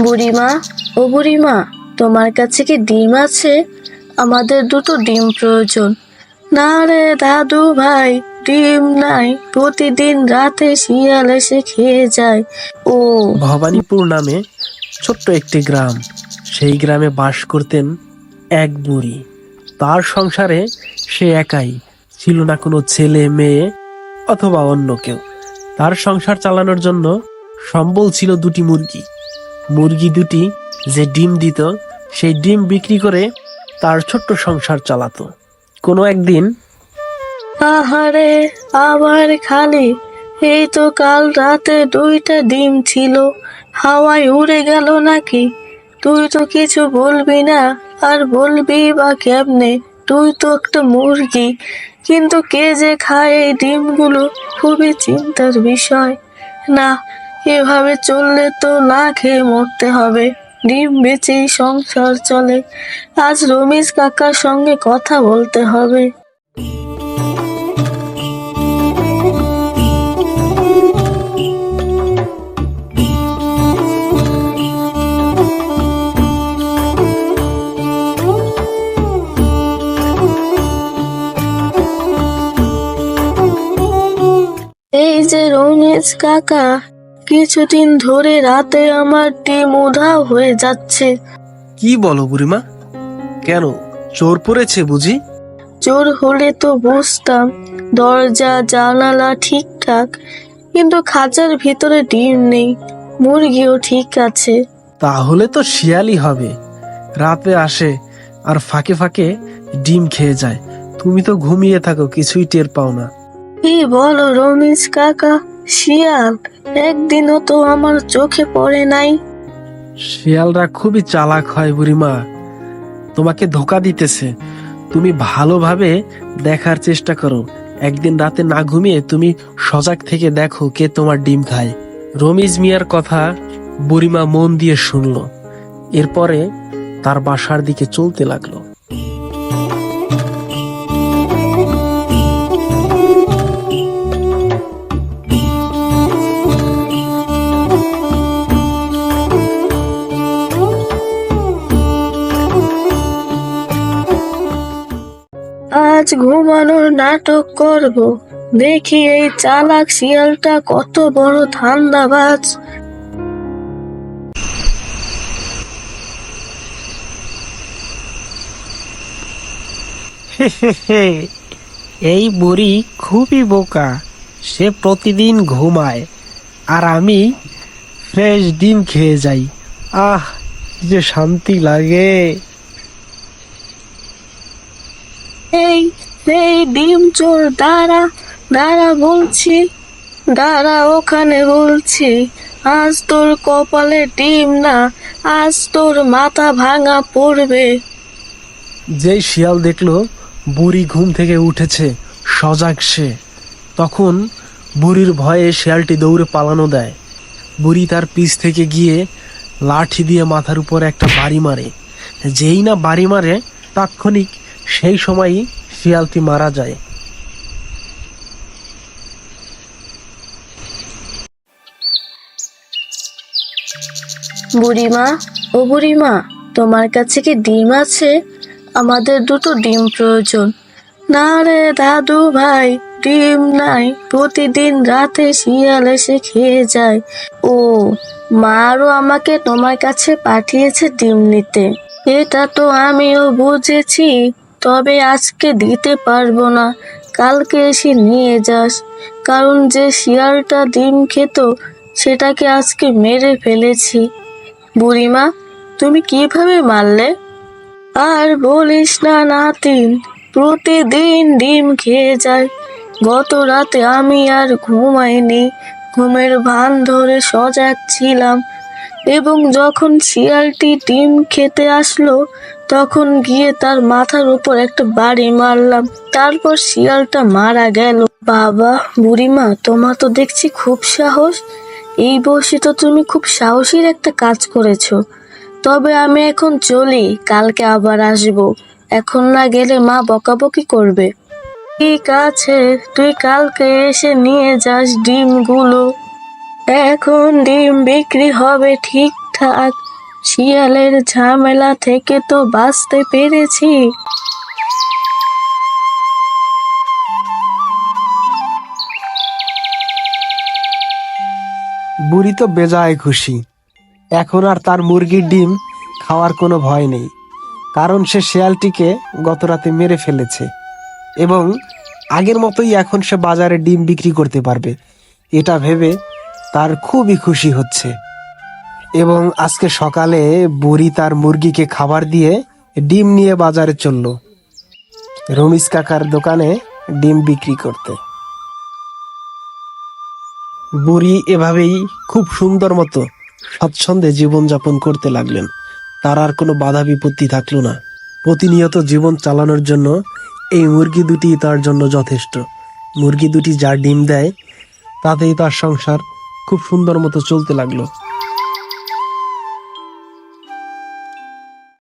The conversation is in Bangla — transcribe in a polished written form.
বুড়িমা, ও বুড়িমা, তোমার কাছে কি ডিম আছে? আমাদের দুটো ডিম প্রয়োজন। না রে দাদু ভাই, ডিম নাই, প্রতিদিন রাতে শিয়াল এসে খেয়ে যায়। ও ভবানীপুর নামে ছোট্ট একটি গ্রাম। সেই গ্রামে বাস করতেন এক বুড়ি। তার সংসারে সে একাই, ছিল না কোনো ছেলে মেয়ে অথবা অন্য কেউ। তার সংসার চালানোর জন্য সম্বল ছিল দুটি মুরগি। মুরগি দুটি যে ডিম দিত, সেই ডিম বিক্রি করে তার ছোট্ট সংসার চালাতো। কোনো একদিন আহারে, আবার খালি! এই তো কাল রাতে দুইটা ডিম ছিল, হাওয়ায় উড়ে গেল নাকি? তুই তো কিছু বলবি না, আর বলবি বা কেমনে? তুই তো একটা মুরগি, কিন্তু কে যে খায় এই ডিমগুলো, খুবই চিন্তার বিষয়। না, এভাবে চললে তো না খেয়ে মরতে হবে। ডিম বেচেই সংসার চলে। আজ রমেশ কাকার সঙ্গে কথা বলতে হবে। এই যে রমেশ কাকা, কিছুদিন ধরে রাতে আমার ডিম উধাও হয়ে যাচ্ছে। কি বলো বুড়িমা? কেন, চোর পড়েছে বুঝি? চোর হলে তো বুঝতাম, দরজা জানালা ঠিকঠাক, কিন্তু খাঁচার ভিতরে ডিম নেই, মুরগিও ঠিক আছে। তাহলে তো শিয়ালই হবে। রাতে আসে আর ফাঁকে ফাঁকে ডিম খেয়ে যায়। তুমি তো ঘুমিয়ে থাকো, কিছুই টের পাও না। কি বলো রমেশ কাকা? শিয়াল? একদিনও তো আমার চোখে পড়ে নাই। শিয়ালরা খুবই চালাক হয় বুড়িমা, তোমাকে ধোকা দিতেছে। তুমি ভালোভাবে দেখার চেষ্টা করো। একদিন রাতে না ঘুমিয়ে তুমি সজাগ থেকে দেখো কে তোমার ডিম খায়। রমিজ মিয়ার কথা বুড়িমা মন দিয়ে শুনলো। এরপরে তার বাসার দিকে চলতে লাগলো। আজ ঘুমানোর নাটক করব, দেখি এই চালাক শিয়ালটা কত বড় ধান্দাবাজ। এই বুড়ি খুবই বোকা। সে প্রতিদিন ঘুমায় আর আমি ফ্রেশ ডিম খেয়ে যাই। আহ, কি যে শান্তি লাগে। এই এই ডিম চোর, দাঁড়া, দাঁড়া বলছি, দাঁড়া ওখানে বলছি। আজ তোর কপালে ডিম না, আজ তোর মাথা ভাঙা পড়বে। যেই শিয়াল দেখলো বুড়ি ঘুম থেকে উঠেছে, সজাগ সে, তখন বুড়ির ভয়ে শিয়ালটি দৌড়ে পালানো দেয়। বুড়ি তার পিছ থেকে গিয়ে লাঠি দিয়ে মাথার উপর একটা বাড়ি মারে। যেই না বাড়ি মারে, তাৎক্ষণিক সেই সময়ই শিয়ালটি মারা যায়। বুড়িমা, ও বুড়িমা, তোমার কাছে কি ডিম আছে? আমাদের দুটো ডিম প্রয়োজন। না রে দাদু ভাই, ডিম নাই, প্রতিদিন রাতে শিয়াল এসে খেয়ে যায়। ও মা আরো আমাকে তোমার কাছে পাঠিয়েছে ডিম নিতে। এটা তো আমিও বুঝেছি, তবে আজকে দিতে পারবো না, কালকে এসে নিয়ে যাস। কারণ যে শিয়ালটা ডিম খেত, সেটাকে আজকে মেরে ফেলেছি। বুড়িমা, তুমি কিভাবে মারলে? আর বলিস না নাতিন, প্রতিদিন ডিম খেয়ে যায়। গত রাতে আমি আর ঘুমাইনি, ঘুমের ভান ধরে সজাগ ছিলাম, এবং যখন শিয়ালটি ডিম খেতে আসলো, তখন গিয়ে তার মাথার উপর একটা বাড়ি মারলাম। তারপর শিয়ালটা মারা গেল। বাবা, বুড়িমা, তোমার তো দেখছি খুব সাহস। এই বয়সে তো তুমি খুব সাহসীর একটা কাজ করেছো। তবে আমি এখন চলি, কালকে আবার আসবো। এখন না গেলে মা বকাবকি করবে। ঠিক আছে, তুই কালকে এসে নিয়ে যাস ডিমগুলো। এখন ডিম বিক্রি হবে ঠিক থাক, শিয়ালের ঝামেলা থেকে তো বাঁচতে পেরেছি। বুড়ি তো বেজায় খুশি। এখন আর তার মুরগির ডিম খাওয়ার কোনো ভয় নেই, কারণ সে শেয়ালটিকে গতরাতে মেরে ফেলেছে এবং আগের মতোই এখন সে বাজারে ডিম বিক্রি করতে পারবে। এটা ভেবে তার খুবই খুশি হচ্ছে। এবং আজকে সকালে বুড়ি তার মুরগিকে খাবার দিয়ে ডিম নিয়ে বাজারে চলল রমিজ কাকার দোকানে ডিম বিক্রি করতে। বুড়ি এভাবেই খুব সুন্দর মতো স্বচ্ছন্দে জীবনযাপন করতে লাগলেন। তার আর কোনো বাধা বিপত্তি থাকলো না। প্রতিনিয়ত জীবন চালানোর জন্য এই মুরগি দুটি তার জন্য যথেষ্ট। মুরগি দুটি যা ডিম দেয় তাতেই তার সংসার খুব সুন্দর মতো চলতে লাগলো।